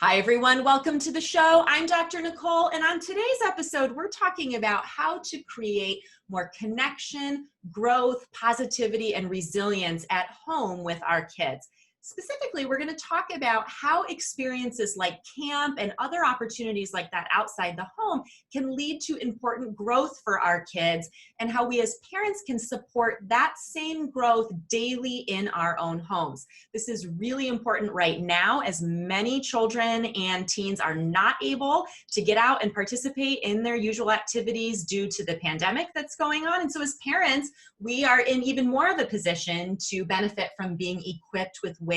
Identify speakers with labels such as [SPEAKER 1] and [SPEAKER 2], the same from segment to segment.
[SPEAKER 1] Hi, everyone. Welcome to the show. I'm Dr. Nicole, and on today's episode, we're talking about how to create more connection, growth, positivity, and resilience at home with our kids. Specifically, we're going to talk about how experiences like camp and other opportunities like that outside the home can lead to important growth for our kids, and how we as parents can support that same growth daily in our own homes. This is really important right now, as many children and teens are not able to get out and participate in their usual activities due to the pandemic that's going on. And so as parents, we are in even more of a position to benefit from being equipped with ways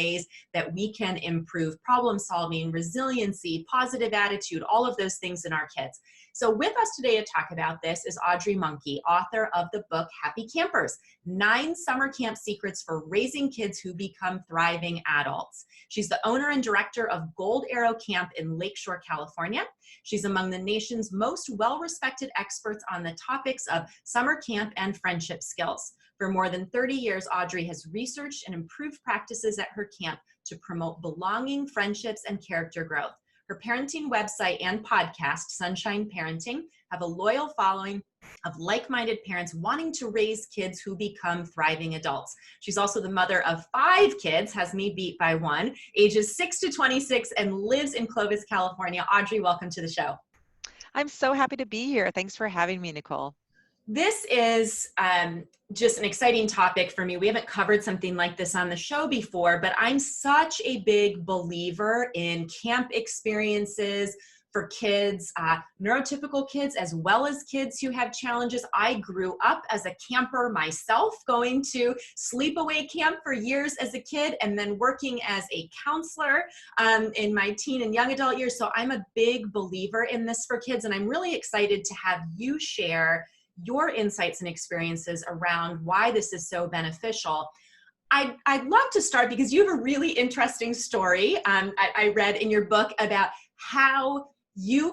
[SPEAKER 1] that we can improve problem solving, resiliency, positive attitude, all of those things in our kids. So with us today to talk about this is Audrey Monke, author of the book Happy Campers: 9 Summer Camp Secrets for Raising Kids Who Become Thriving Adults. She's the owner and director of Gold Arrow Camp in Lakeshore, California. She's among the nation's most well-respected experts on the topics of summer camp and friendship skills. For more than 30 years, Audrey has researched and improved practices at her camp to promote belonging, friendships, and character growth. Her parenting website and podcast, Sunshine Parenting, have a loyal following of like-minded parents wanting to raise kids who become thriving adults. She's also the mother of 5 kids, has me beat by 1, ages 6 to 26, and lives in Clovis, California. Audrey, welcome to the show.
[SPEAKER 2] I'm so happy to be here. Thanks for having me, Nicole.
[SPEAKER 1] This is just an exciting topic for me. We haven't covered something like this on the show before, but I'm such a big believer in camp experiences for kids, neurotypical kids, as well as kids who have challenges. I grew up as a camper myself, going to sleepaway camp for years as a kid, and then working as a counselor in my teen and young adult years. So I'm a big believer in this for kids, and I'm really excited to have you share your insights and experiences around why this is so beneficial. I'd love to start because you have a really interesting story. I read in your book about how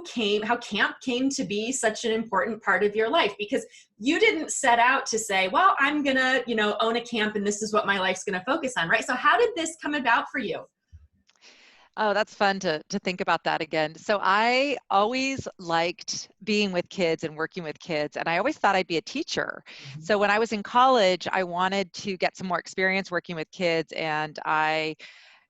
[SPEAKER 1] camp came to be such an important part of your life, because you didn't set out to say, well, I'm gonna, own a camp and this is what my life's gonna focus on, right? So how did this come about for you?
[SPEAKER 2] Oh, that's fun to think about that again. So I always liked being with kids and working with kids, and I always thought I'd be a teacher.
[SPEAKER 1] Mm-hmm.
[SPEAKER 2] So when I was in college, I wanted to get some more experience working with kids, and I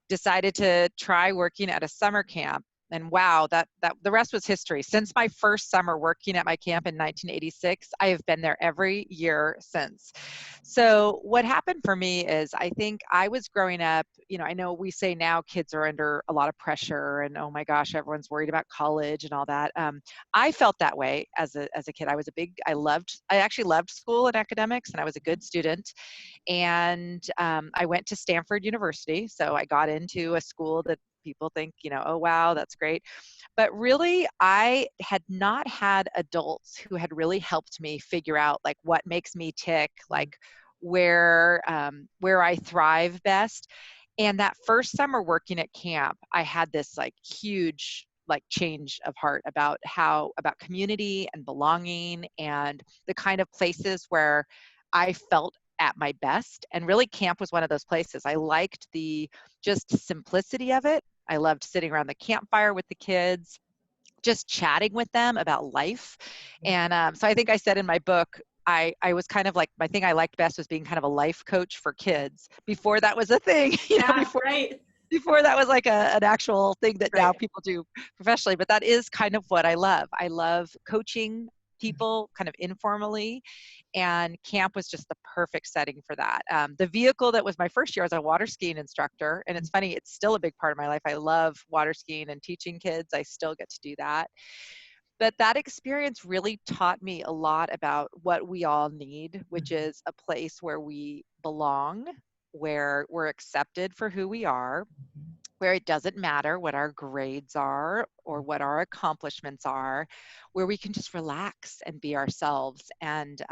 [SPEAKER 2] decided to try working at a summer camp. And wow, that the rest was history. Since my first summer working at my camp in 1986, I have been there every year since. So what happened for me is, I think I was growing up, I know we say now kids are under a lot of pressure and, oh my gosh, everyone's worried about college and all that. I felt that way as a kid. I actually loved school and academics, and I was a good student. And I went to Stanford University. So I got into a school that people think, oh, wow, that's great. But really, I had not had adults who had really helped me figure out like what makes me tick, like where I thrive best. And that first summer working at camp, I had this like huge change of heart about community and belonging and the kind of places where I felt at my best. And really, camp was one of those places. I liked the just simplicity of it. I loved sitting around the campfire with the kids, just chatting with them about life. And so I think I said in my book, I was kind of like, my thing I liked best was being kind of a life coach for kids before that was a thing,
[SPEAKER 1] Right.
[SPEAKER 2] before that was like an actual thing that now
[SPEAKER 1] Right.
[SPEAKER 2] people do professionally. But that is kind of what I love. I love coaching people kind of informally, and camp was just the perfect setting for that. The vehicle that was my first year as a water skiing instructor, and it's funny, it's still a big part of my life. I love water skiing and teaching kids. I still get to do that. But that experience really taught me a lot about what we all need, which is a place where we belong, where we're accepted for who we are, where it doesn't matter what our grades are or what our accomplishments are, where we can just relax and be ourselves. And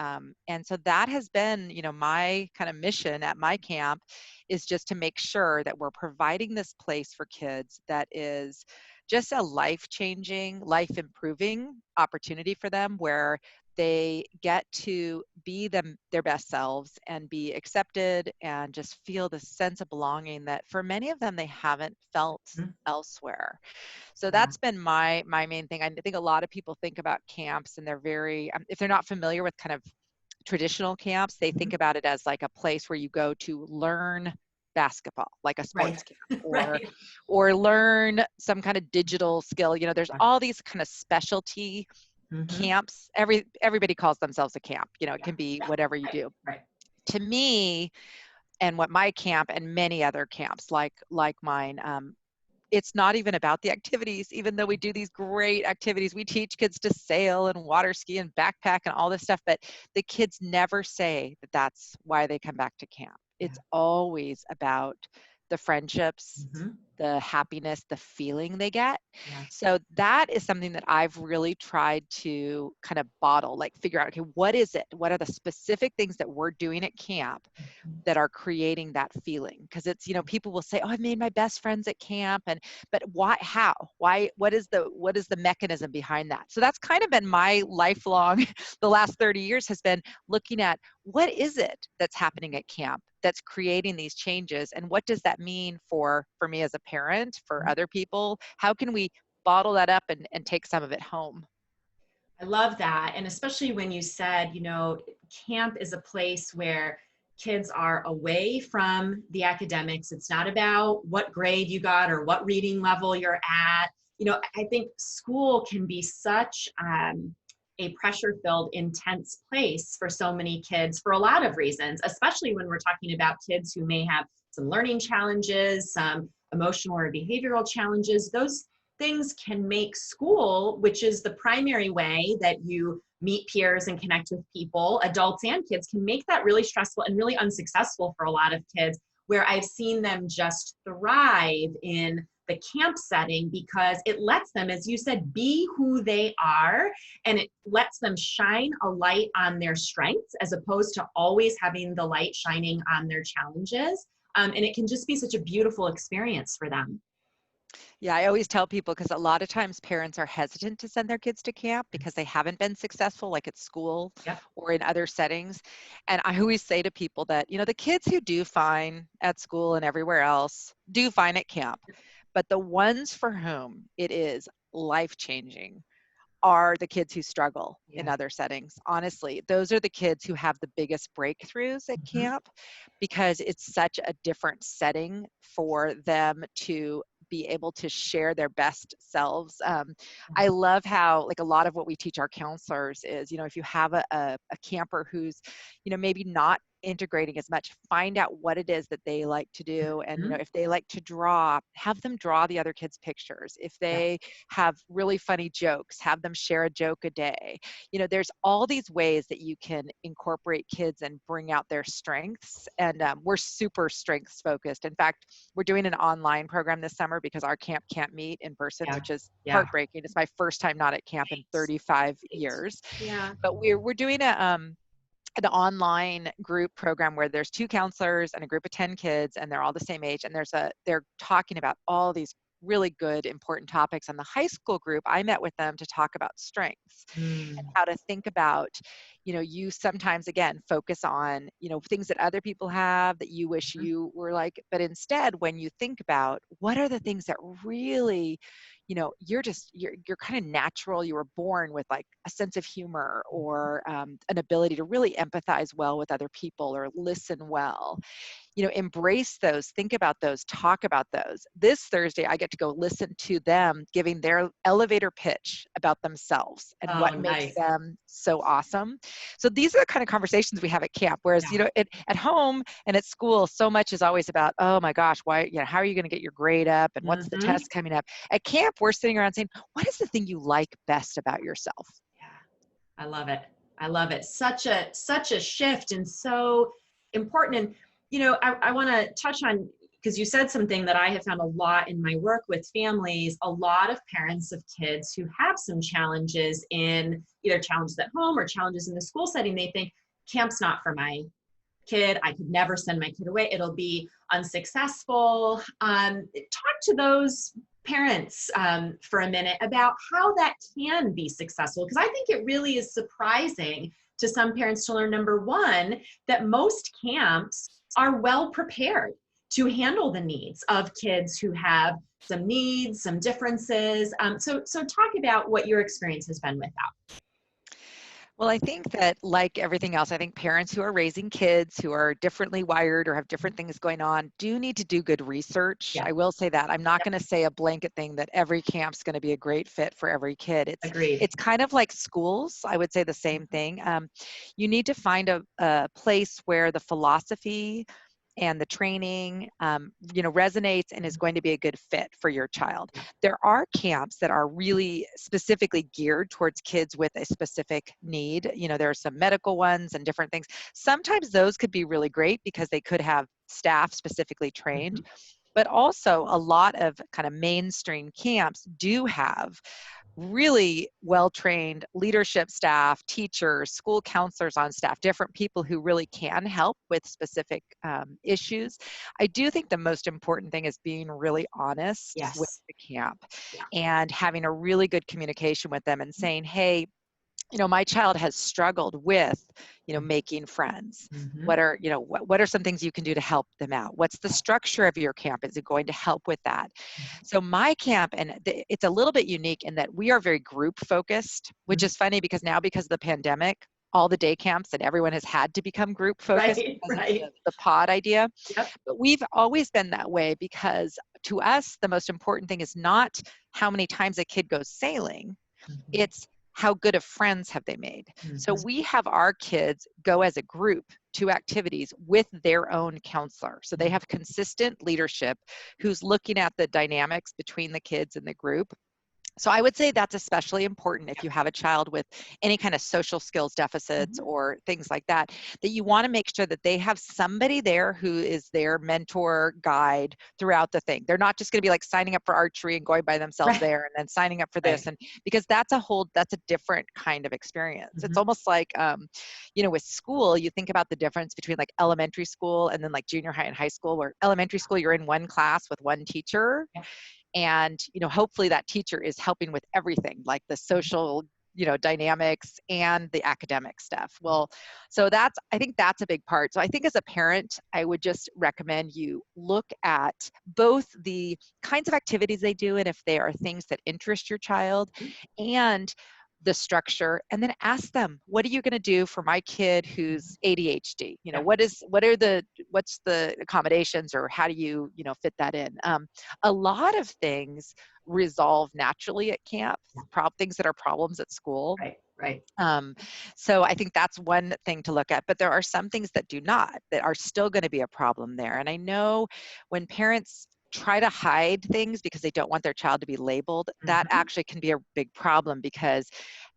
[SPEAKER 2] so that has been, my kind of mission at my camp, is just to make sure that we're providing this place for kids that is just a life-changing, life-improving opportunity for them where they get to be their best selves and be accepted and just feel the sense of belonging that for many of them they haven't felt
[SPEAKER 1] Mhm.
[SPEAKER 2] elsewhere. So
[SPEAKER 1] Yeah.
[SPEAKER 2] that's been my main thing. I think a lot of people think about camps and they're very if they're not familiar with kind of traditional camps, they think
[SPEAKER 1] Mhm.
[SPEAKER 2] about it as like a place where you go to learn basketball, like a
[SPEAKER 1] Right.
[SPEAKER 2] sports camp, or
[SPEAKER 1] Right.
[SPEAKER 2] learn some kind of digital skill. There's
[SPEAKER 1] Right.
[SPEAKER 2] all these kind of specialty
[SPEAKER 1] Mhm.
[SPEAKER 2] camps. Everybody calls themselves a camp. It
[SPEAKER 1] Yeah.
[SPEAKER 2] can be
[SPEAKER 1] Yeah.
[SPEAKER 2] whatever you
[SPEAKER 1] Right.
[SPEAKER 2] do.
[SPEAKER 1] Right.
[SPEAKER 2] To me, and what my camp and many other camps like mine, it's not even about the activities, even though we do these great activities. We teach kids to sail and water ski and backpack and all this stuff, but the kids never say that that's why they come back to camp.
[SPEAKER 1] Yeah.
[SPEAKER 2] It's always about the friendships,
[SPEAKER 1] Mhm.
[SPEAKER 2] the happiness, the feeling they get.
[SPEAKER 1] Yeah.
[SPEAKER 2] So that is something that I've really tried to kind of bottle, like figure out, okay, what is it? What are the specific things that we're doing at camp
[SPEAKER 1] Mhm.
[SPEAKER 2] that are creating that feeling? Because it's, people will say, oh, I've made my best friends at camp. But why, how, why, what is the mechanism behind that? So that's kind of been my lifelong, the last 30 years has been looking at what is it that's happening at camp that's creating these changes, and what does that mean for me as a parent, for
[SPEAKER 1] Mhm.
[SPEAKER 2] other people? How can we bottle that up and take some of it home?
[SPEAKER 1] I love that. And especially when you said, camp is a place where kids are away from the academics. It's not about what grade you got or what reading level you're at. I think school can be such a pressure filled, intense place for so many kids for a lot of reasons, especially when we're talking about kids who may have some learning challenges, some emotional or behavioral challenges. Those things can make school, which is the primary way that you meet peers and connect with people, adults and kids, can make that really stressful and really unsuccessful for a lot of kids, where I've seen them just thrive in the camp setting because it lets them, as you said, be who they are, and it lets them shine a light on their strengths as opposed to always having the light shining on their challenges. And it can just be such a beautiful experience for them.
[SPEAKER 2] Yeah, I always tell people, because a lot of times parents are hesitant to send their kids to camp because they haven't been successful, like at school
[SPEAKER 1] Yep.
[SPEAKER 2] or in other settings. And I always say to people that, the kids who do fine at school and everywhere else do fine at camp. But the ones for whom it is life changing are the kids who struggle in
[SPEAKER 1] Yeah.
[SPEAKER 2] other settings. Honestly, those are the kids who have the biggest breakthroughs at
[SPEAKER 1] Mhm.
[SPEAKER 2] camp, because it's such a different setting for them to be able to share their best selves. I love how, like, a lot of what we teach our counselors is, if you have a camper who's, maybe not integrating as much, find out what it is that they like to do. And,
[SPEAKER 1] Mhm.
[SPEAKER 2] if they like to draw, have them draw the other kids' pictures. If
[SPEAKER 1] Yeah.
[SPEAKER 2] they have really funny jokes, have them share a joke a day. There's all these ways that you can incorporate kids and bring out their strengths. And we're super strengths focused. In fact, we're doing an online program this summer because our camp can't meet in person,
[SPEAKER 1] Yeah.
[SPEAKER 2] which is
[SPEAKER 1] Yeah.
[SPEAKER 2] heartbreaking. It's my first time not at camp in
[SPEAKER 1] Right.
[SPEAKER 2] 35
[SPEAKER 1] Right.
[SPEAKER 2] years.
[SPEAKER 1] Yeah.
[SPEAKER 2] But we're doing an online group program where there's 2 counselors and a group of 10 kids, and they're all the same age, and they're talking about all these really good important topics. On the high school group, I met with them to talk about strengths and
[SPEAKER 1] Mm.
[SPEAKER 2] how to think about, you sometimes, again, focus on, things that other people have that you wish
[SPEAKER 1] Mhm.
[SPEAKER 2] you were like, but instead, when you think about what are the things that really, you're kind of natural, you were born with like a sense of humor, or an ability to really empathize well with other people or listen well. Embrace those, think about those, talk about those. This Thursday, I get to go listen to them giving their elevator pitch about themselves and
[SPEAKER 1] Oh,
[SPEAKER 2] what makes
[SPEAKER 1] nice.
[SPEAKER 2] them so awesome. So these are the kind of conversations we have at camp. Whereas,
[SPEAKER 1] Yeah.
[SPEAKER 2] at home and at school, so much is always about, oh my gosh, why, how are you going to get your grade up? And what's the
[SPEAKER 1] Mhm.
[SPEAKER 2] test coming up? At camp, we're sitting around saying, what is the thing you like best about yourself?
[SPEAKER 1] Yeah. I love it. I love it. Such a shift, and so important. And I want to touch on, because you said something that I have found a lot in my work with families. A lot of parents of kids who have some challenges, in either challenges at home or challenges in the school setting, they think camp's not for my kid. I could never send my kid away. It'll be unsuccessful. Talk to those parents for a minute about how that can be successful, because I think it really is surprising to some parents to learn, number one, that most camps are well prepared to handle the needs of kids who have some needs, some differences. So talk about what your experience has been with that.
[SPEAKER 2] Well, I think that like everything else, I think parents who are raising kids who are differently wired or have different things going on do need to do good research.
[SPEAKER 1] Yeah,
[SPEAKER 2] I will say that. I'm not going to say a blanket thing that every camp's going to be a great fit for every kid.
[SPEAKER 1] agreed.
[SPEAKER 2] It's kind of like schools. I would say the same thing. You need to find a place where the philosophy and the training, resonates and is going to be a good fit for your child. There are camps that are really specifically geared towards kids with a specific need. There are some medical ones and different things. Sometimes those could be really great because they could have staff specifically trained.
[SPEAKER 1] Mhm.
[SPEAKER 2] But also a lot of kind of mainstream camps do have really well-trained leadership staff, teachers, school counselors on staff, different people who really can help with specific issues. I do think the most important thing is being really honest with
[SPEAKER 1] Yes.
[SPEAKER 2] the camp
[SPEAKER 1] Yeah.
[SPEAKER 2] and having a really good communication with them and saying, hey, my child has struggled with, making friends.
[SPEAKER 1] Mhm.
[SPEAKER 2] What are some things you can do to help them out? What's the structure of your camp? Is it going to help with that? So my camp, and it's a little bit unique in that we are very group focused, which
[SPEAKER 1] Mhm.
[SPEAKER 2] is funny because of the pandemic, all the day camps and everyone has had to become group focused
[SPEAKER 1] Right,
[SPEAKER 2] because of
[SPEAKER 1] right.
[SPEAKER 2] the pod idea.
[SPEAKER 1] Yep.
[SPEAKER 2] But we've always been that way because to us, the most important thing is not how many times a kid goes sailing.
[SPEAKER 1] Mhm.
[SPEAKER 2] It's how good of friends have they made. So
[SPEAKER 1] Mhm.
[SPEAKER 2] we have our kids go as a group to activities with their own counselor. So they have consistent leadership who's looking at the dynamics between the kids in the group. So I would say that's especially important if you have a child with any kind of social skills deficits
[SPEAKER 1] Mhm.
[SPEAKER 2] or things like that, that you want to make sure that they have somebody there who is their mentor guide throughout the thing. They're not just going to be like signing up for archery and going by themselves
[SPEAKER 1] Right,
[SPEAKER 2] there and then signing up for
[SPEAKER 1] right.
[SPEAKER 2] this. And because that's a different kind of experience. It's
[SPEAKER 1] Mhm.
[SPEAKER 2] almost like, with school, you think about the difference between like elementary school and then like junior high and high school, where elementary school, you're in one class with one teacher
[SPEAKER 1] Yeah.
[SPEAKER 2] and hopefully that teacher is helping with everything like the social dynamics and the academic stuff. Well, so I think that's a big part. So I think as a parent, I would just recommend you look at both the kinds of activities they do and if they are things that interest your child, and the structure, and then ask them, what are you going to do for my kid who's ADHD?
[SPEAKER 1] Yeah.
[SPEAKER 2] What's the accommodations, or how do you fit that in? A lot of things resolve naturally at camp,
[SPEAKER 1] Yeah.
[SPEAKER 2] things that are problems at school.
[SPEAKER 1] Right, right.
[SPEAKER 2] Um, so I think that's one thing to look at, but there are some things that do not, that are still going to be a problem there. And I know when parents try to hide things because they don't want their child to be labeled, that
[SPEAKER 1] Mhm.
[SPEAKER 2] actually can be a big problem, because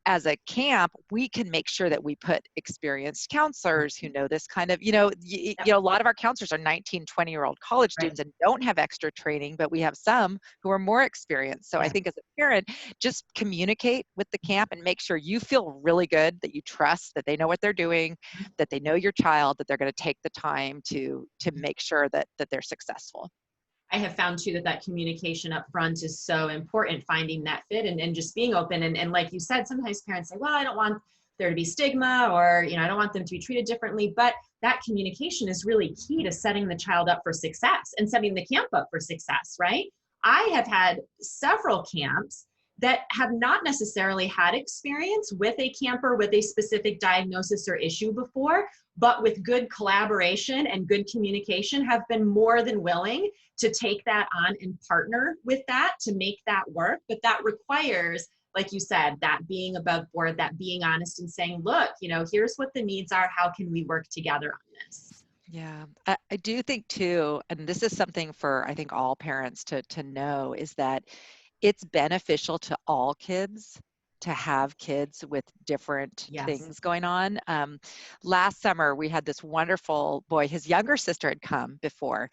[SPEAKER 2] as a camp, we can make sure that we put experienced counselors who
[SPEAKER 1] Mhm.
[SPEAKER 2] know this kind of,
[SPEAKER 1] Yep.
[SPEAKER 2] a lot of our counselors are 19, 20-year-old college
[SPEAKER 1] Right.
[SPEAKER 2] students and don't have extra training, but we have some who are more experienced. So I
[SPEAKER 1] Yeah.
[SPEAKER 2] think as a parent, just communicate with the camp and make sure you feel really good, that you trust that they know what they're doing, that they know your child, that they're going to take the time to make sure that they're successful.
[SPEAKER 1] I have found too that that communication up front is so important, finding that fit and just being open. And like you said, sometimes parents say, well, I don't want there to be stigma, or, I don't want them to be treated differently. But that communication is really key to setting the child up for success and setting the camp up for success, right? I have had several camps that have not necessarily had experience with a camper with a specific diagnosis or issue before, but with good collaboration and good communication have been more than willing to take that on and partner with that to make that work. But that requires, like you said, that being above board, that being honest and saying, look, here's what the needs are. How can we work together on this?
[SPEAKER 2] Yeah, I do think too, and this is something for I think all parents to know, is that it's beneficial to all kids to have kids with different
[SPEAKER 1] Yes.
[SPEAKER 2] things going on. Last summer, we had this wonderful boy. His younger sister had come before.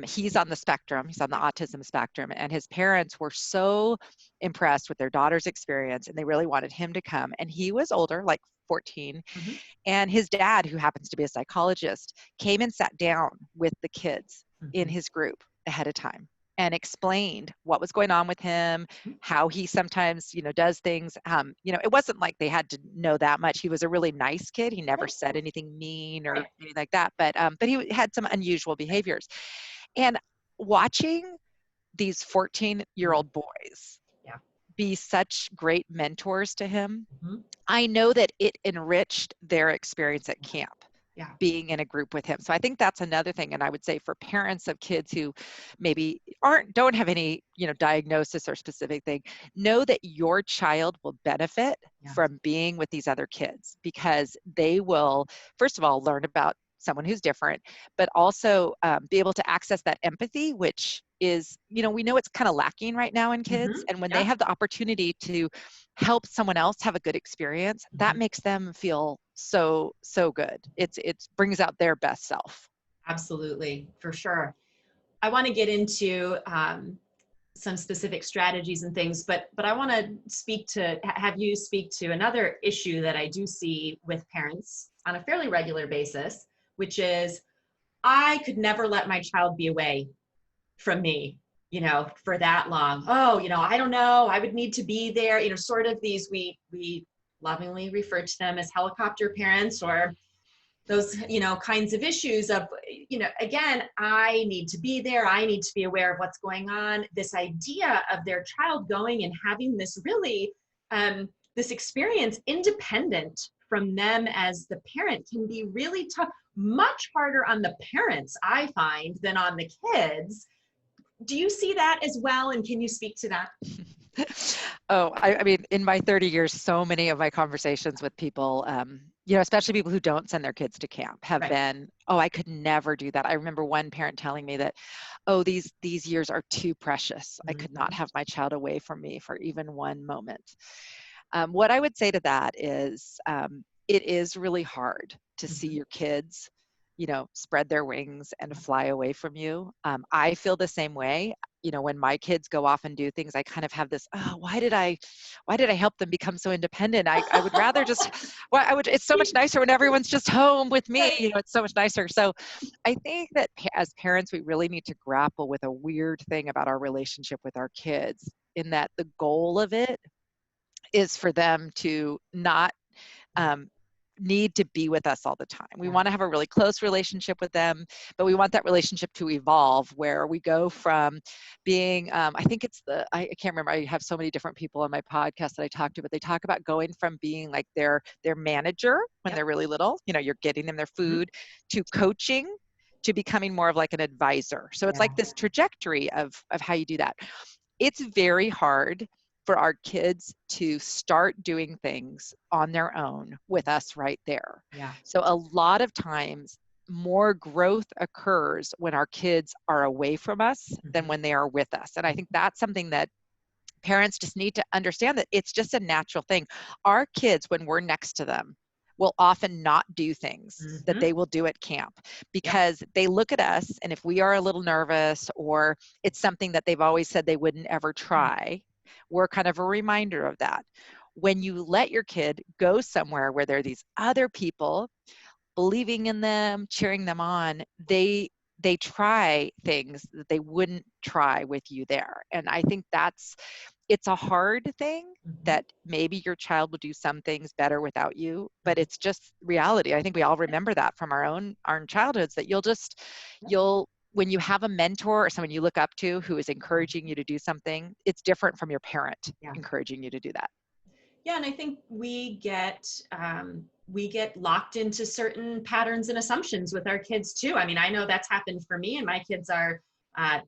[SPEAKER 2] He's on the spectrum, he's on the autism spectrum, and his parents were so impressed with their daughter's experience, and they really wanted him to come. And he was older, like 14,
[SPEAKER 1] Mhm.
[SPEAKER 2] and his dad, who happens to be a psychologist, came and sat down with the kids in
[SPEAKER 1] Mhm.
[SPEAKER 2] his group ahead of time. and explained what was going on with him, how he sometimes, does things. It wasn't like they had to know that much. He was a really nice kid. He never said anything mean or anything like that, but he had some unusual behaviors. And watching these 14-year-old boys
[SPEAKER 1] Yeah.
[SPEAKER 2] be such great mentors to him,
[SPEAKER 1] Mm-hmm.
[SPEAKER 2] I know that it enriched their experience at camp,
[SPEAKER 1] Yeah.
[SPEAKER 2] being in a group with him. So I think that's another thing. And I would say for parents of kids who maybe don't have any, diagnosis or specific thing, know that your child will benefit from being with these other kids, because they will, first of all, learn about someone who's different, but also be able to access that empathy, which is, we know it's kind of lacking right now in kids. And when they have the opportunity to help someone else have a good experience, that makes them feel so good. It brings out their best self.
[SPEAKER 1] Absolutely, for sure. I want to get into some specific strategies and things, but I want to have you speak to another issue that I do see with parents on a fairly regular basis, which is I could never let my child be away from me, for that long. Oh, I don't know, I would need to be there, sort of these, we lovingly refer to them as helicopter parents, or those, kinds of issues of, again, I need to be there. I need to be aware of what's going on. This idea of their child going and having this really, this experience independent from them as the parent can be really tough, much harder on the parents, I find, than on the kids. Do you see that as well? And can you speak to that?
[SPEAKER 2] Oh, I mean, in my 30 years, so many of my conversations with people, especially people who don't send their kids to camp, have been, oh, I could never do that. I remember one parent telling me that, oh, these years are too precious. I could not have my child away from me for even one moment. What I would say to that is, it is really hard to see your kids, spread their wings and fly away from you. I feel the same way. When my kids go off and do things, I kind of have this, oh, why did I help them become so independent? I would rather just, it's so much nicer when everyone's just home with me. It's so much nicer. So I think that as parents, we really need to grapple with a weird thing about our relationship with our kids, in that the goal of it is for them to not need to be with us all the time. We want to have a really close relationship with them, but we want that relationship to evolve, where we go from being, I think it's I can't remember, I have so many different people on my podcast that I talk to, but they talk about going from being like their manager when they're really little, you're getting them their food, to coaching, to becoming more of like an advisor. So it's like this trajectory of how you do that. It's very hard for our kids to start doing things on their own with us right there. So a lot of times more growth occurs when our kids are away from us than when they are with us. And I think that's something that parents just need to understand, that it's just a natural thing. Our kids, when we're next to them, will often not do things that they will do at camp, because they look at us, and if we are a little nervous, or it's something that they've always said they wouldn't ever try, we're kind of a reminder of that. When you let your kid go somewhere where there are these other people believing in them, cheering them on, they try things that they wouldn't try with you there. And I think it's a hard thing, that maybe your child will do some things better without you, but it's just reality. I think we all remember that from our own childhoods, that you'll when you have a mentor or someone you look up to who is encouraging you to do something, it's different from your parent encouraging you to do that.
[SPEAKER 1] Yeah, and I think we get locked into certain patterns and assumptions with our kids too. I mean, I know that's happened for me, and my kids are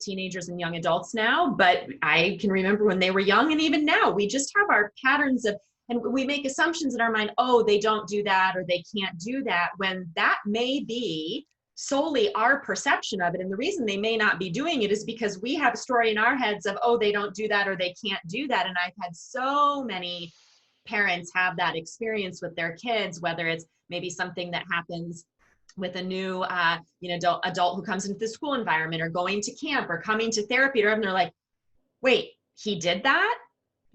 [SPEAKER 1] teenagers and young adults now, but I can remember when they were young, and even now, we just have our patterns of, and we make assumptions in our mind, oh, they don't do that, or they can't do that, when that may be solely our perception of it. And the reason they may not be doing it is because we have a story in our heads of, oh, they don't do that, or they can't do that. And I've had so many parents have that experience with their kids, whether it's maybe something that happens with a new adult who comes into the school environment, or going to camp, or coming to therapy, or they're like, wait, he did that?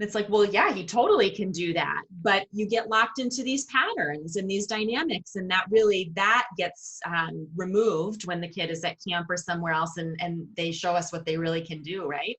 [SPEAKER 1] It's like, well, yeah, he totally can do that. But you get locked into these patterns and these dynamics, and that gets removed when the kid is at camp or somewhere else, and they show us what they really can do, right?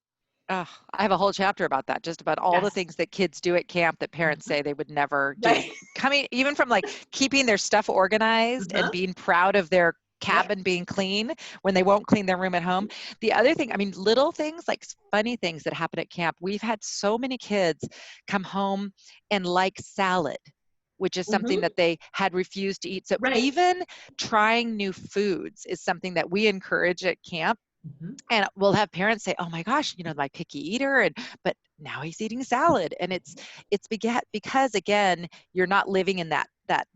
[SPEAKER 2] Oh, I have a whole chapter about that, just about all the
[SPEAKER 1] Yes.
[SPEAKER 2] things that kids do at camp that parents
[SPEAKER 1] Mhm.
[SPEAKER 2] say they would never do.
[SPEAKER 1] Right.
[SPEAKER 2] Coming even from like keeping their stuff organized and
[SPEAKER 1] Uh-huh.
[SPEAKER 2] being proud of their
[SPEAKER 1] Yep.
[SPEAKER 2] cabin being clean when they won't clean their room at home. The other thing, I mean, little things like funny things that happen at camp. We've had so many kids come home and like salad, which is something
[SPEAKER 1] Hmm.
[SPEAKER 2] that they had refused to eat. So
[SPEAKER 1] Right.
[SPEAKER 2] even trying new foods is something that we encourage at camp,
[SPEAKER 1] Hmm.
[SPEAKER 2] and we'll have parents say, oh my gosh, you know, my picky eater, and but now he's eating salad. And it's because again, you're not living in that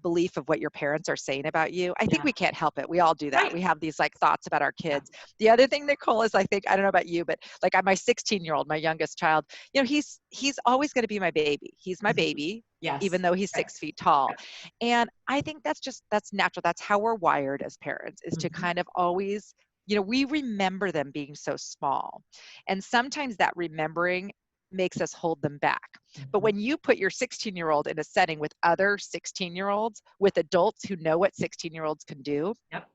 [SPEAKER 2] belief of what your parents are saying about you. I think
[SPEAKER 1] Yeah.
[SPEAKER 2] we can't help it. We all do that.
[SPEAKER 1] Right.
[SPEAKER 2] We have these like thoughts about our
[SPEAKER 1] Yeah.
[SPEAKER 2] kids. The other thing, Nicole, is I think, I don't know about you, but like my 16-year-old, my youngest child, you know, he's always going to be my baby. He's my
[SPEAKER 1] Mhm.
[SPEAKER 2] baby,
[SPEAKER 1] Yes.
[SPEAKER 2] even though he's
[SPEAKER 1] Right.
[SPEAKER 2] 6 feet tall.
[SPEAKER 1] Right.
[SPEAKER 2] And I think that's natural. That's how we're wired as parents, is to
[SPEAKER 1] Hmm.
[SPEAKER 2] kind of always, you know, we remember them being so small. And sometimes that remembering makes us hold them back. But
[SPEAKER 1] Hmm.
[SPEAKER 2] when you put your 16-year-old in a setting with other 16-year-olds, with adults who know what 16-year-olds can do,
[SPEAKER 1] Yep.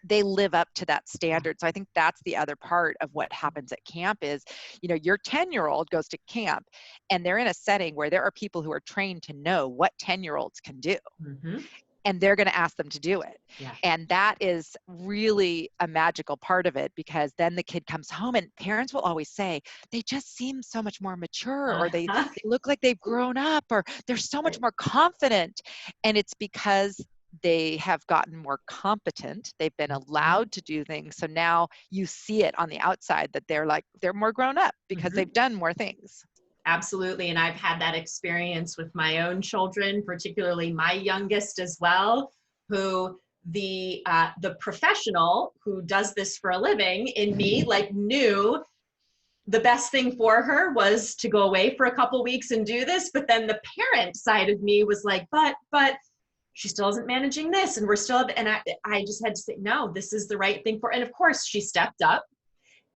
[SPEAKER 2] they live up to that
[SPEAKER 1] Yeah.
[SPEAKER 2] standard. So I think that's the other part of what happens at camp is, you know, your 10-year-old goes to camp and they're in a setting where there are people who are trained to know what 10-year-olds can do,
[SPEAKER 1] Hmm.
[SPEAKER 2] and they're going to ask them to do it.
[SPEAKER 1] Yeah.
[SPEAKER 2] And that is really a magical part of it, because then the kid comes home and parents will always say, they just seem so much more mature, or
[SPEAKER 1] Uh-huh.
[SPEAKER 2] they look like they've grown up, or they're so much
[SPEAKER 1] Right.
[SPEAKER 2] more confident. And it's because they have gotten more competent. They've been
[SPEAKER 1] Mhm.
[SPEAKER 2] allowed to do things. So now you see it on the outside that they're more grown up because
[SPEAKER 1] Mhm.
[SPEAKER 2] they've done more things.
[SPEAKER 1] Absolutely. And I've had that experience with my own children, particularly my youngest as well, who the professional who does this for a living in me like knew the best thing for her was to go away for a couple weeks and do this. But then the parent side of me was like, but she still isn't managing this, and we're still, and I just had to say, no, this is the right thing for. And of course, she stepped up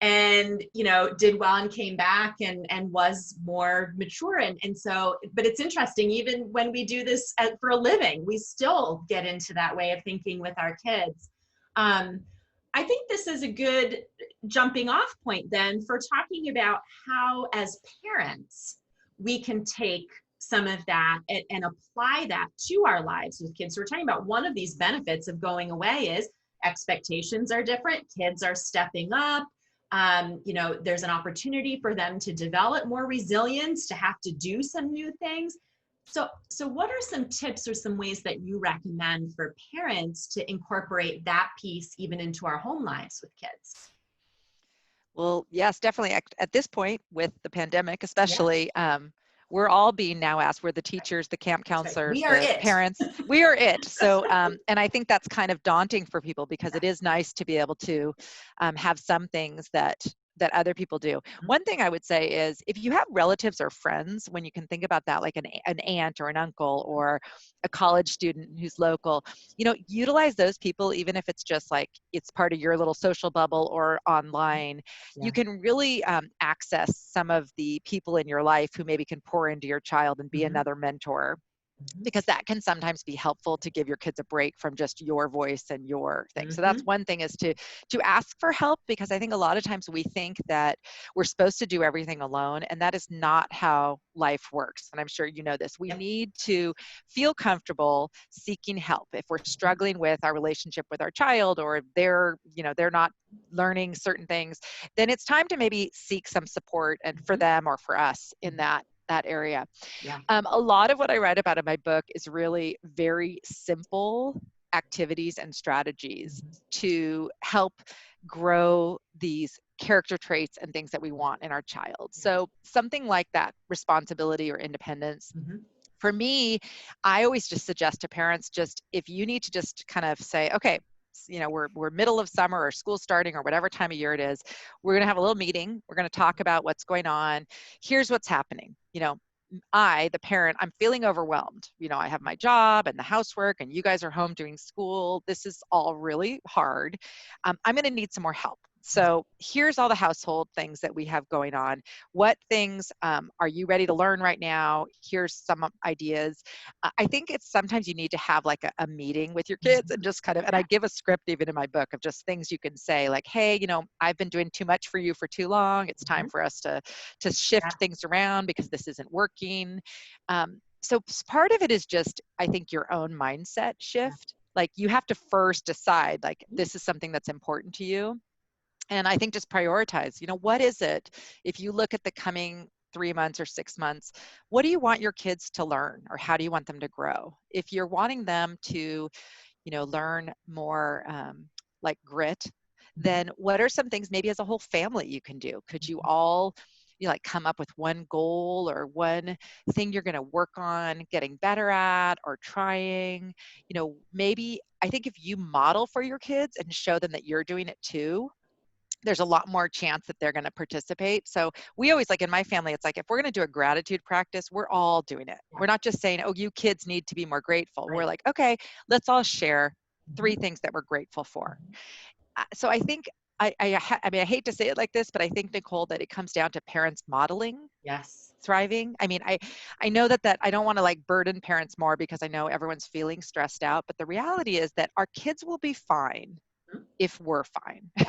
[SPEAKER 1] and did well and came back and was more mature. And so, but it's interesting, even when we do this for a living, we still get into that way of thinking with our kids. um, I think this is a good jumping off point then for talking about how as parents we can take some of that and apply that to our lives with kids. So we're talking about one of these benefits of going away is expectations are different, kids are stepping up. There's an opportunity for them to develop more resilience, to have to do some new things. So what are some tips or some ways that you recommend for parents to incorporate that piece even into our home lives with kids?
[SPEAKER 2] Well, yes, definitely. At this point, with the pandemic,
[SPEAKER 1] Yeah,
[SPEAKER 2] especially, we're all being now asked. We're the teachers, the camp
[SPEAKER 1] that's right.
[SPEAKER 2] counselors,
[SPEAKER 1] We are
[SPEAKER 2] the
[SPEAKER 1] it.
[SPEAKER 2] parents. We are it. So, and I think that's kind of daunting for people, because
[SPEAKER 1] Yeah.
[SPEAKER 2] it is nice to be able to have some things that other people do. One thing I would say is, if you have relatives or friends, when you can think about that, like an aunt or an uncle or a college student who's local, you know, utilize those people, even if it's just like it's part of your little social bubble or online. You
[SPEAKER 1] Yeah.
[SPEAKER 2] can really access some of the people in your life who maybe can pour into your child and be
[SPEAKER 1] Hmm.
[SPEAKER 2] another mentor,
[SPEAKER 1] Hmm.
[SPEAKER 2] because that can sometimes be helpful to give your kids a break from just your voice and your thing. So that's
[SPEAKER 1] Hmm.
[SPEAKER 2] one thing, is to ask for help, because I think a lot of times we think that we're supposed to do everything alone, and that is not how life works. And I'm sure you know this. We
[SPEAKER 1] Yep.
[SPEAKER 2] need to feel comfortable seeking help if we're struggling with our relationship with our child, or they're not learning certain things. Then it's time to maybe seek some support, and for
[SPEAKER 1] Hmm.
[SPEAKER 2] them or for us in that area.
[SPEAKER 1] Yeah.
[SPEAKER 2] A lot of what I write about in my book is really very simple activities and strategies
[SPEAKER 1] Hmm.
[SPEAKER 2] to help grow these character traits and things that we want in our child.
[SPEAKER 1] Yeah.
[SPEAKER 2] So, something like that responsibility or independence.
[SPEAKER 1] Hmm.
[SPEAKER 2] For me, I always just suggest to parents, just if you need to just kind of say, okay, you know, we're middle of summer or school starting or whatever time of year it is, we're going to have a little meeting. We're going to talk about what's going on. Here's what's happening. You know, the parent, I'm feeling overwhelmed. You know, I have my job and the housework, and you guys are home doing school. This is all really hard. I'm going to need some more help. So here's all the household things that we have going on. What things are you ready to learn right now? Here's some ideas. I think it's sometimes you need to have like a meeting with your kids and just kind of, and I give a script even in my book of just things you can say like, hey, I've been doing too much for you for too long. It's time for us to
[SPEAKER 1] Yeah.
[SPEAKER 2] shift things around because this isn't working. So part of it is just, I think, your own mindset shift. Like you have to first decide like this is something that's important to you. And I think just prioritize, what is it? If you look at the coming 3 months or 6 months, what do you want your kids to learn or how do you want them to grow? If you're wanting them to, learn more like grit, then what are some things maybe as a whole family you can do? Could you all like come up with one goal or one thing you're going to work on getting better at or trying? Maybe I think if you model for your kids and show them that you're doing it too, there's a lot more chance that they're going to participate. So we always, like in my family, it's like if we're going to do a gratitude practice, we're all doing it. We're not just saying, oh, you kids need to be more grateful. We're like, okay, let's all share 3 things that we're grateful for. So I think I mean, I hate to say it like this, but I think, Nicole, that it comes down to parents modeling
[SPEAKER 1] Yes.
[SPEAKER 2] thriving. I mean, I know that I don't want to like burden parents more because I know everyone's feeling stressed out, but the reality is that our kids will be fine if we're fine.
[SPEAKER 1] So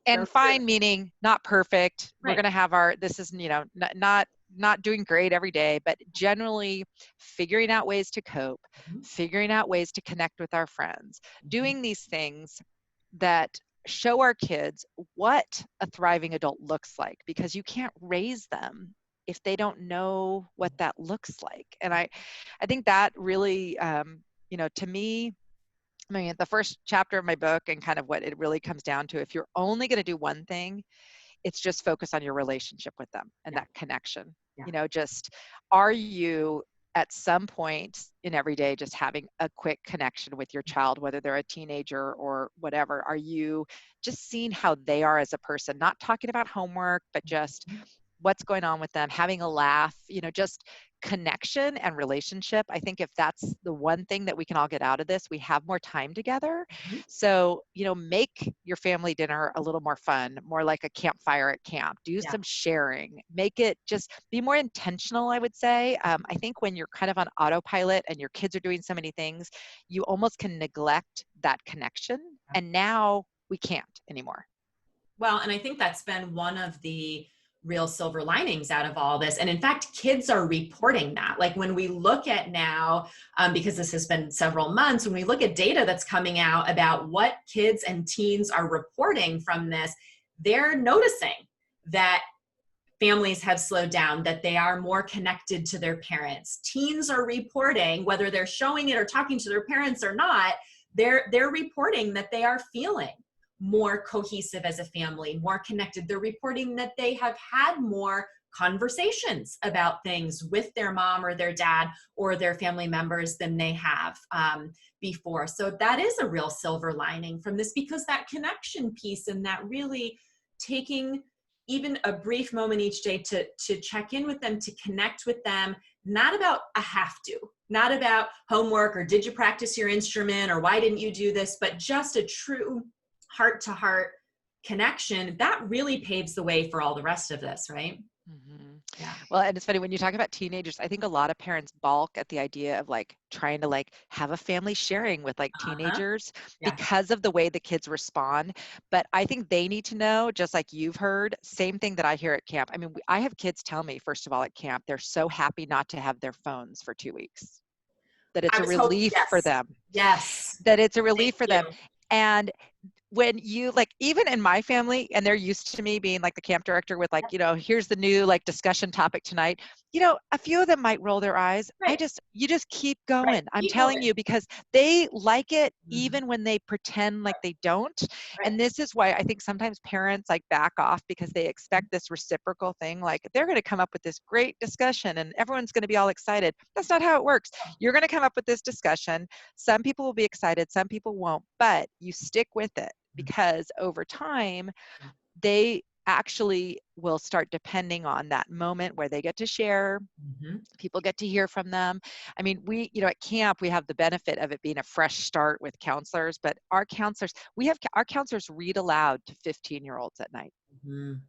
[SPEAKER 2] And
[SPEAKER 1] true.
[SPEAKER 2] fine meaning not perfect. We're
[SPEAKER 1] Right.
[SPEAKER 2] going to have this is, not doing great every day, but generally figuring out ways to cope, figuring out ways to connect with our friends, doing these things that show our kids what a thriving adult looks like, because you can't raise them if they don't know what that looks like. And I think that really, to me, I mean, the first chapter of my book and kind of what it really comes down to, if you're only going to do one thing, it's just focus on your relationship with them and that connection. Just are you at some point in every day just having a quick connection with your child, whether they're a teenager or whatever? Are you just seeing how they are as a person, not talking about homework, but just what's going on with them, having a laugh, just connection and relationship. I think if that's the one thing that we can all get out of this, we have more time together. So, make your family dinner a little more fun, more like a campfire at camp. Do some sharing, make it just be more intentional, I would say. I think when you're kind of on autopilot and your kids are doing so many things, you almost can neglect that connection. And now we can't anymore.
[SPEAKER 1] Well, and I think that's been one of the real silver linings out of all this. And in fact, kids are reporting that. Like when we look at now, because this has been several months, when we look at data that's coming out about what kids and teens are reporting from this, they're noticing that families have slowed down, that they are more connected to their parents. Teens are reporting, whether they're showing it or talking to their parents or not, they're reporting that they are feeling more cohesive as a family, more connected. They're reporting that they have had more conversations about things with their mom or their dad or their family members than they have before. So that is a real silver lining from this, because that connection piece and that really taking even a brief moment each day to check in with them, to connect with them, not about a have to, not about homework or did you practice your instrument or why didn't you do this, but just a true heart-to-heart connection, that really paves the way for all the rest of this, right? Yeah.
[SPEAKER 2] Well, and it's funny when you talk about teenagers, I think a lot of parents balk at the idea of like trying to like have a family sharing with like teenagers
[SPEAKER 1] Yes.
[SPEAKER 2] because of the way the kids respond. But I think they need to know, just like you've heard, same thing that I hear at camp. I mean, I have kids tell me, first of all, at camp, they're so happy not to have their phones for 2 weeks, that it's
[SPEAKER 1] I
[SPEAKER 2] a
[SPEAKER 1] was hoping,
[SPEAKER 2] relief for
[SPEAKER 1] yes.
[SPEAKER 2] them,
[SPEAKER 1] Yes.
[SPEAKER 2] that it's a
[SPEAKER 1] Thank
[SPEAKER 2] relief for them.
[SPEAKER 1] you.
[SPEAKER 2] And when you like, even in my family, and they're used to me being like the camp director with like, here's the new like discussion topic tonight, a few of them might roll their eyes.
[SPEAKER 1] Right.
[SPEAKER 2] You just keep
[SPEAKER 1] Right.
[SPEAKER 2] going. I'm
[SPEAKER 1] Keep
[SPEAKER 2] telling
[SPEAKER 1] moving.
[SPEAKER 2] you, because they like it even when they pretend like they don't.
[SPEAKER 1] Right.
[SPEAKER 2] And this is why I think sometimes parents like back off, because they expect this reciprocal thing. Like they're going to come up with this great discussion and everyone's going to be all excited. That's not how it works. You're going to come up with this discussion. Some people will be excited, some people won't, but you stick with it, because over time, they actually will start depending on that moment where they get to share,
[SPEAKER 1] Mhm.
[SPEAKER 2] people get to hear from them. I mean, we, at camp, we have the benefit of it being a fresh start with counselors, but our counselors, our counselors read aloud to 15-year-olds at night.
[SPEAKER 1] Mhm.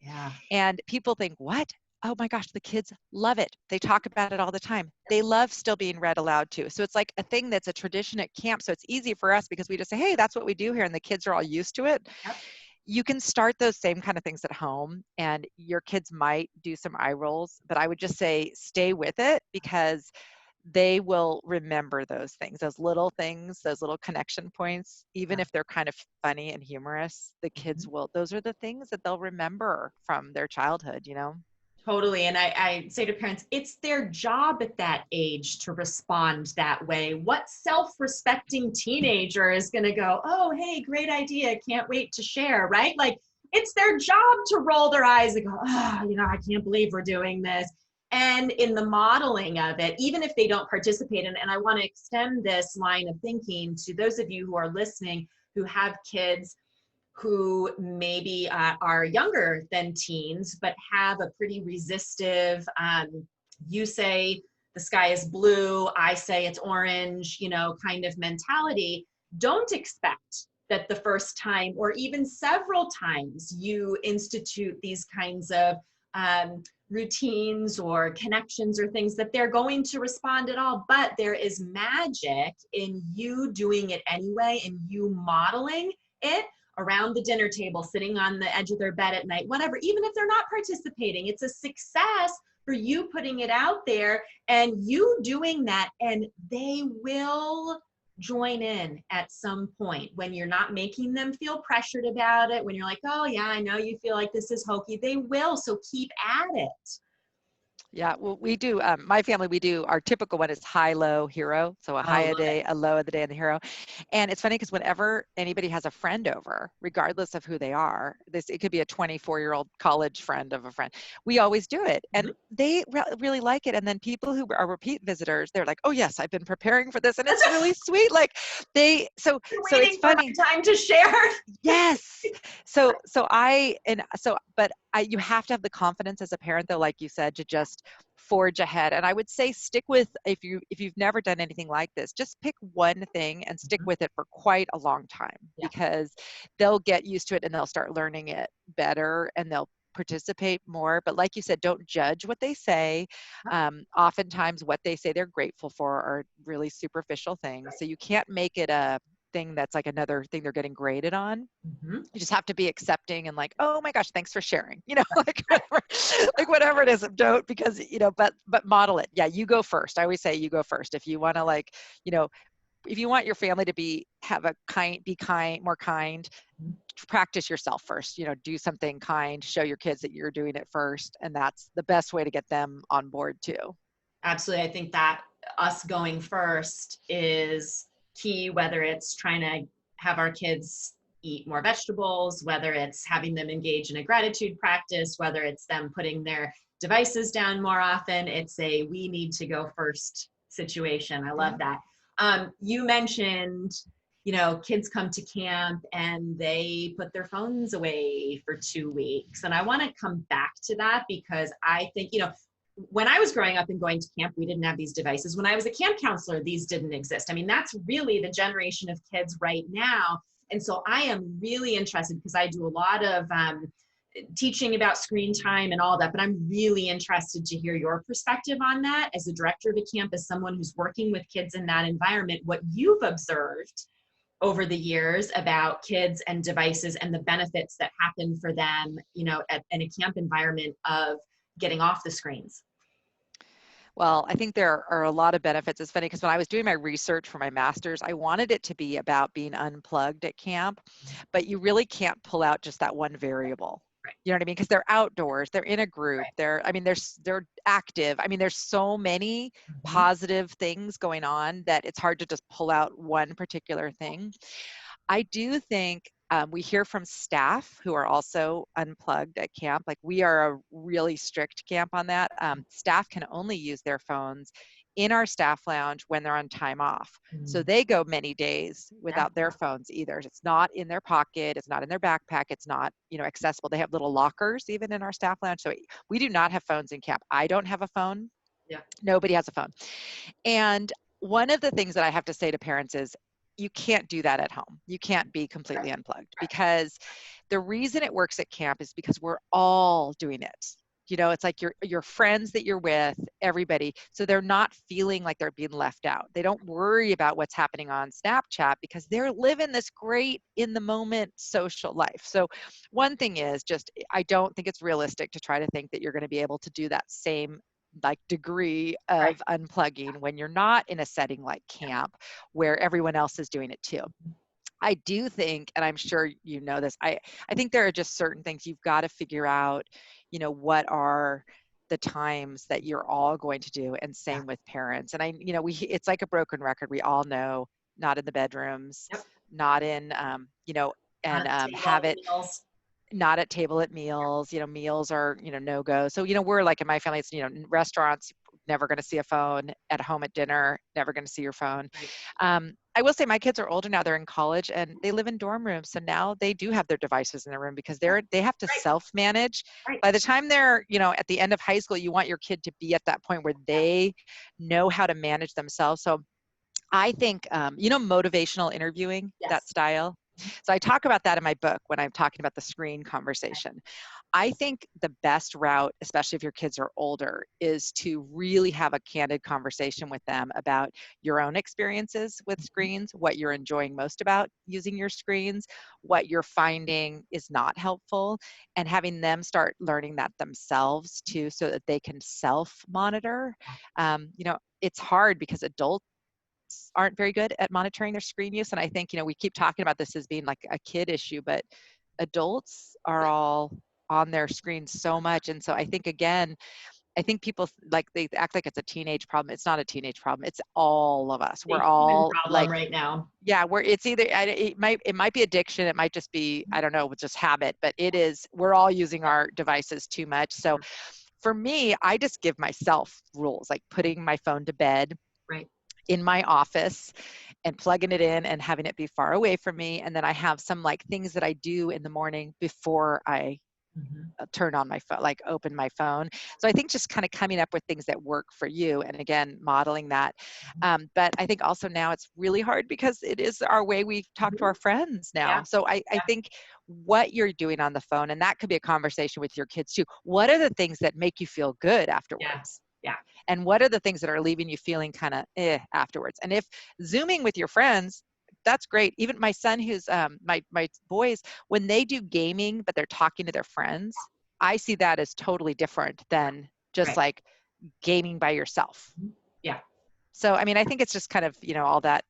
[SPEAKER 1] Yeah.
[SPEAKER 2] And people think, what? Oh my gosh, the kids love it. They talk about it all the time. They love still being read aloud to. So it's like a thing that's a tradition at camp. So it's easy for us because we just say, hey, that's what we do here. And the kids are all used to it.
[SPEAKER 1] Yep.
[SPEAKER 2] You can start those same kind of things at home, and your kids might do some eye rolls, but I would just say stay with it, because they will remember those things, those little connection points, even if they're kind of funny and humorous. The kids
[SPEAKER 1] Mhm.
[SPEAKER 2] will, those are the things that they'll remember from their childhood.
[SPEAKER 1] Totally. And I say to parents, it's their job at that age to respond that way. What self-respecting teenager is going to go, oh, hey, great idea. Can't wait to share, right? Like, it's their job to roll their eyes and go, I can't believe we're doing this. And in the modeling of it, even if they don't participate, and I want to extend this line of thinking to those of you who are listening who have kids who maybe are younger than teens, but have a pretty resistive, you say the sky is blue, I say it's orange, kind of mentality. Don't expect that the first time or even several times you institute these kinds of routines or connections or things that they're going to respond at all. But there is magic in you doing it anyway and you modeling it around the dinner table, sitting on the edge of their bed at night, whatever, even if they're not participating. It's a success for you putting it out there and you doing that, and they will join in at some point when you're not making them feel pressured about it, when you're like, oh yeah, I know you feel like this is hokey. They will, so keep at it.
[SPEAKER 2] Yeah, well, we do. My family, we do. Our typical one is high, low, hero. So a high
[SPEAKER 1] Oh,
[SPEAKER 2] a
[SPEAKER 1] love it.
[SPEAKER 2] day, a low of the day, and the hero. And it's funny because whenever anybody has a friend over, regardless of who they are, it could be a 24-year-old college friend of a friend. We always do it, and
[SPEAKER 1] Mhm.
[SPEAKER 2] they really like it. And then people who are repeat visitors, they're like, "Oh yes, I've been preparing for this," and it's really sweet. Like they, so it's
[SPEAKER 1] Waiting for
[SPEAKER 2] funny.
[SPEAKER 1] my time to share.
[SPEAKER 2] Yes. But you have to have the confidence as a parent, though, like you said, to just forge ahead. And I would say stick with, if you've never done anything like this, just pick one thing and stick
[SPEAKER 1] Mhm.
[SPEAKER 2] with it for quite a long time,
[SPEAKER 1] Yeah.
[SPEAKER 2] because they'll get used to it and they'll start learning it better and they'll participate more. But like you said, don't judge what they say. Oftentimes what they say they're grateful for are really superficial things. So you can't make it a thing that's like another thing they're getting graded on.
[SPEAKER 1] Mhm.
[SPEAKER 2] You just have to be accepting and like, oh my gosh, thanks for sharing, like whatever it is. Don't, because but model it. Yeah, you go first. I always say you go first. If you want to, like, you know if you want your family to be more kind, practice yourself first. Do something kind, show your kids that you're doing it first, and that's the best way to get them on board too.
[SPEAKER 1] Absolutely. I think that us going first is key, whether it's trying to have our kids eat more vegetables, whether it's having them engage in a gratitude practice, whether it's them putting their devices down more often. It's a we need to go first situation. I love
[SPEAKER 2] Yeah.
[SPEAKER 1] that. You mentioned, kids come to camp and they put their phones away for 2 weeks. And I want to come back to that because I think, when I was growing up and going to camp, we didn't have these devices. When I was a camp counselor, these didn't exist. I mean, that's really the generation of kids right now. And so I am really interested because I do a lot of teaching about screen time and all that, but I'm really interested to hear your perspective on that as the director of a camp, as someone who's working with kids in that environment, what you've observed over the years about kids and devices and the benefits that happen for them, in a camp environment of getting off the screens.
[SPEAKER 2] Well, I think there are a lot of benefits. It's funny because when I was doing my research for my master's, I wanted it to be about being unplugged at camp, but you really can't pull out just that one variable.
[SPEAKER 1] Right.
[SPEAKER 2] You know what I mean? Because they're outdoors, they're in a group,
[SPEAKER 1] Right.
[SPEAKER 2] they're active. I mean, there's so many
[SPEAKER 1] Mhm.
[SPEAKER 2] positive things going on that it's hard to just pull out one particular thing. I do think we hear from staff who are also unplugged at camp. Like, we are a really strict camp on that. Staff can only use their phones in our staff lounge when they're on time off. So
[SPEAKER 1] Mm.
[SPEAKER 2] they go many days
[SPEAKER 1] Yeah.
[SPEAKER 2] without their phones either. It's not in their pocket. It's not in their backpack. It's not, accessible. They have little lockers even in our staff lounge. So we do not have phones in camp. I don't have a phone.
[SPEAKER 1] Yeah.
[SPEAKER 2] Nobody has a phone. And one of the things that I have to say to parents is you can't do that at home. You can't be completely unplugged, because the reason it works at camp is because we're all doing it. It's like your friends that you're with, everybody. So they're not feeling like they're being left out. They don't worry about what's happening on Snapchat because they're living this great in the moment social life. So one thing is just, I don't think it's realistic to try to think that you're going to be able to do that same like degree of unplugging when you're not in a setting like camp where everyone else is doing it too. I do think, and I'm sure you know this, I think there are just certain things you've got to figure out, what are the times that you're all going to do, and same with parents. And it's like a broken record. We all know, not in the bedrooms,
[SPEAKER 1] Yep.
[SPEAKER 2] not in, and have it,
[SPEAKER 1] Meals.
[SPEAKER 2] not at table at meals. Meals are, no go. So, we're like, in my family, it's, restaurants, never going to see a phone. At home at dinner, never going to see your phone.
[SPEAKER 1] Right.
[SPEAKER 2] I will say my kids are older now. They're in college and they live in dorm rooms. So now they do have their devices in their room because they have to self-manage.
[SPEAKER 1] Right.
[SPEAKER 2] By the time they're, at the end of high school, you want your kid to be at that point where they know how to manage themselves. So I think, motivational interviewing, that style. So I talk about that in my book when I'm talking about the screen conversation. I think the best route, especially if your kids are older, is to really have a candid conversation with them about your own experiences with screens, what you're enjoying most about using your screens, what you're finding is not helpful, and having them start learning that themselves too, so that they can self-monitor. It's hard because adults aren't very good at monitoring their screen use. And I think, we keep talking about this as being like a kid issue, but adults are all on their screens so much. And so I think, again, I think people like they act like it's a teenage problem. It's not a teenage problem. It's all of us. We're all
[SPEAKER 1] problem
[SPEAKER 2] like,
[SPEAKER 1] right now.
[SPEAKER 2] yeah, it's either, it might be addiction. It might just be, I don't know, just habit, but we're all using our devices too much. So for me, I just give myself rules, like putting my phone to bed in my office and plugging it in and having it be far away from me. And then I have some like things that I do in the morning before I turn on my phone, like open my phone. So I think just kind of coming up with things that work for you. And again, modeling that. But I think also now it's really hard because it is our way we talk to our friends now. So I think what you're doing on the phone, and that could be a conversation with your kids too. What are the things that make you feel good afterwards?
[SPEAKER 1] Yeah.
[SPEAKER 2] And what are the things that are leaving you feeling kind of afterwards? And if Zooming with your friends, that's great. Even my son, who's my boys, when they do gaming, but they're talking to their friends, I see that as totally different than just like gaming by yourself.
[SPEAKER 1] Yeah.
[SPEAKER 2] So, I mean, I think it's just kind of, all that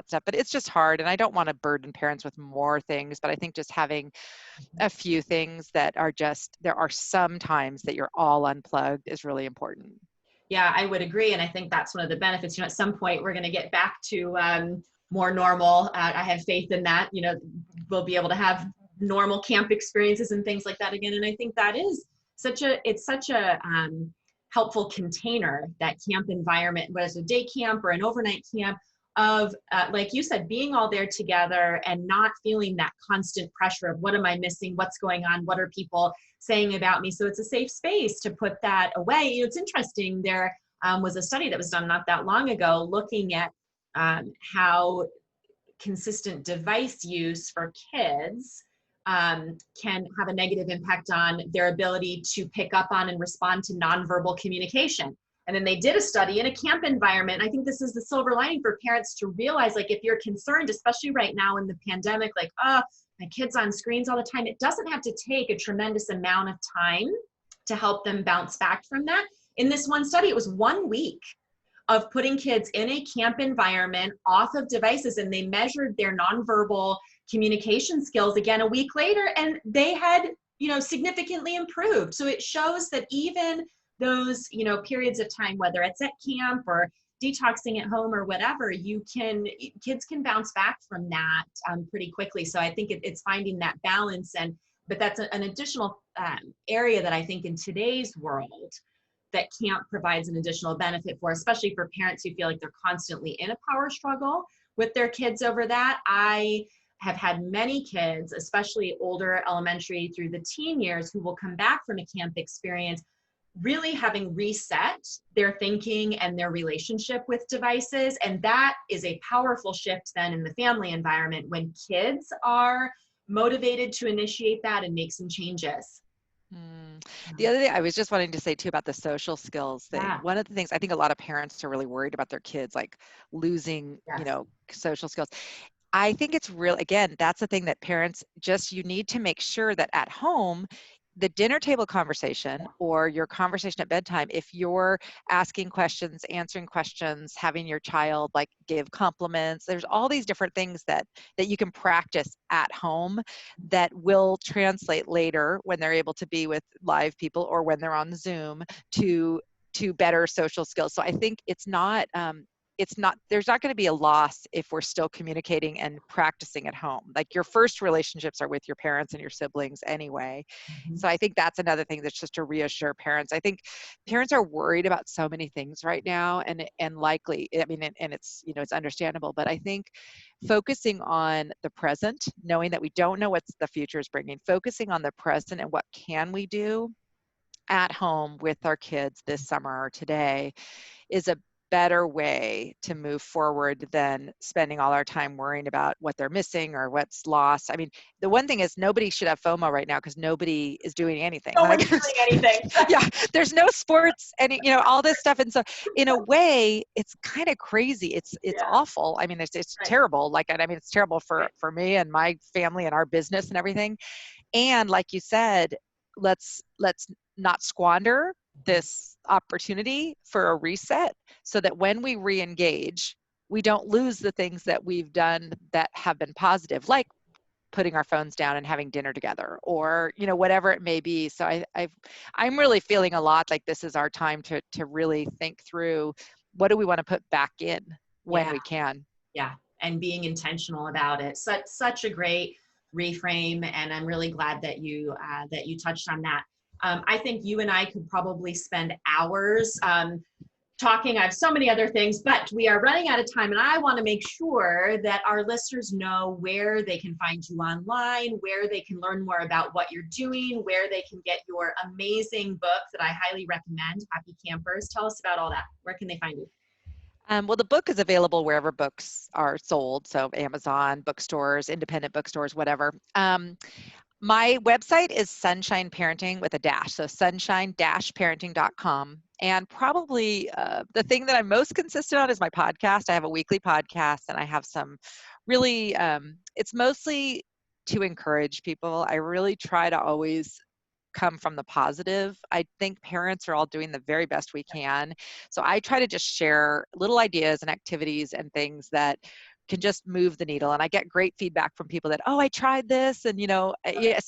[SPEAKER 2] stuff, but it's just hard. And I don't want to burden parents with more things, but I think just having a few things that are there are some times that you're all unplugged is really important.
[SPEAKER 1] Yeah, I would agree. And I think that's one of the benefits. At some point we're going to get back to more normal. I have faith in that. We'll be able to have normal camp experiences and things like that again. And I think that is such a helpful container, that camp environment, whether it's a day camp or an overnight camp, of like you said, being all there together and not feeling that constant pressure of what am I missing, what's going on, what are people saying about me. So it's a safe space to put that away. It's interesting. There was a study that was done not that long ago looking at how consistent device use for kids can have a negative impact on their ability to pick up on and respond to nonverbal communication. And then they did a study in a camp environment. I think this is the silver lining for parents to realize, like, if you're concerned, especially right now in the pandemic, like, oh, my kid's on screens all the time, it doesn't have to take a tremendous amount of time to help them bounce back from that. In this one study, it was 1 week of putting kids in a camp environment off of devices, and they measured their nonverbal communication skills again a week later, and they had, significantly improved. So it shows that even those, periods of time, whether it's at camp or detoxing at home or whatever, kids can bounce back from that pretty quickly. So I think it's finding that balance, but that's an additional area that I think in today's world that camp provides an additional benefit for, especially for parents who feel like they're constantly in a power struggle with their kids over that. I have had many kids, especially older elementary through the teen years, who will come back from a camp experience really having reset their thinking and their relationship with devices. And that is a powerful shift then in the family environment when kids are motivated to initiate that and make some changes.
[SPEAKER 2] The other thing I was just wanting to say too about the social skills thing.
[SPEAKER 1] Yeah.
[SPEAKER 2] One of the things I think a lot of parents are really worried about their kids, like losing,
[SPEAKER 1] Yes.
[SPEAKER 2] social skills. I think it's real, again, that's the thing that parents you need to make sure that at home, the dinner table conversation or your conversation at bedtime, if you're asking questions, answering questions, having your child like give compliments, there's all these different things that you can practice at home that will translate later when they're able to be with live people or when they're on Zoom to better social skills. So I think there's not going to be a loss if we're still communicating and practicing at home. Like your first relationships are with your parents and your siblings anyway. So I think that's another thing that's just to reassure parents. I think parents are worried about so many things right now and likely, I mean, and it's, it's understandable, but I think focusing on the present, knowing that we don't know what the future is bringing, focusing on the present and what can we do at home with our kids this summer or today is a better way to move forward than spending all our time worrying about what they're missing or what's lost. I mean, the one thing is nobody should have FOMO right now because nobody is doing anything.
[SPEAKER 1] No one's doing anything.
[SPEAKER 2] Yeah, there's no sports, all this stuff. And so in a way, it's kind of crazy. It's awful. I mean, it's
[SPEAKER 1] Right.
[SPEAKER 2] terrible. It's terrible for me and my family and our business and everything. And like you said, let's not squander this opportunity for a reset so that when we re-engage, we don't lose the things that we've done that have been positive, like putting our phones down and having dinner together or, whatever it may be. So I'm really feeling a lot like this is our time to really think through what do we want to put back in when we can.
[SPEAKER 1] Yeah. And being intentional about it. Such a great reframe. And I'm really glad that you touched on that. I think you and I could probably spend hours talking. I have so many other things, but we are running out of time. And I want to make sure that our listeners know where they can find you online, where they can learn more about what you're doing, where they can get your amazing book that I highly recommend, Happy Campers. Tell us about all that. Where can they find you?
[SPEAKER 2] Well, the book is available wherever books are sold. So Amazon, bookstores, independent bookstores, whatever. My website is Sunshine Parenting with a dash. So sunshine-parenting.com. And probably the thing that I'm most consistent on is my podcast. I have a weekly podcast and I have some really, it's mostly to encourage people. I really try to always come from the positive. I think parents are all doing the very best we can. So I try to just share little ideas and activities and things that can just move the needle. And I get great feedback from people that, I tried this. And, so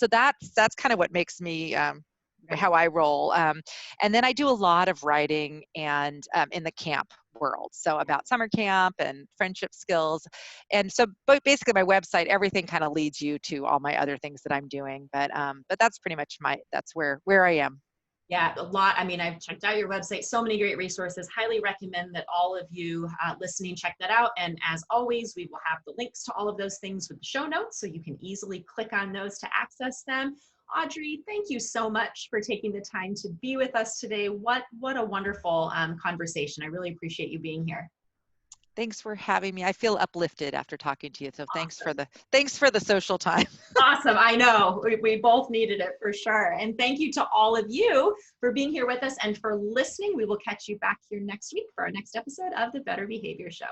[SPEAKER 2] that's kind of what makes me, how I roll. And then I do a lot of writing and in the camp world. So about summer camp and friendship skills. And so basically my website, everything kind of leads you to all my other things that I'm doing. But that's pretty much that's where I am.
[SPEAKER 1] Yeah, a lot. I mean, I've checked out your website, so many great resources. Highly recommend that all of you listening check that out. And as always, we will have the links to all of those things with the show notes, so you can easily click on those to access them. Audrey, thank you so much for taking the time to be with us today. What a wonderful conversation. I really appreciate you being here.
[SPEAKER 2] Thanks for having me. I feel uplifted after talking to you. So
[SPEAKER 1] Awesome.
[SPEAKER 2] Thanks for the social time.
[SPEAKER 1] Awesome. I know we both needed it for sure. And thank you to all of you for being here with us and for listening. We will catch you back here next week for our next episode of the Better Behavior Show.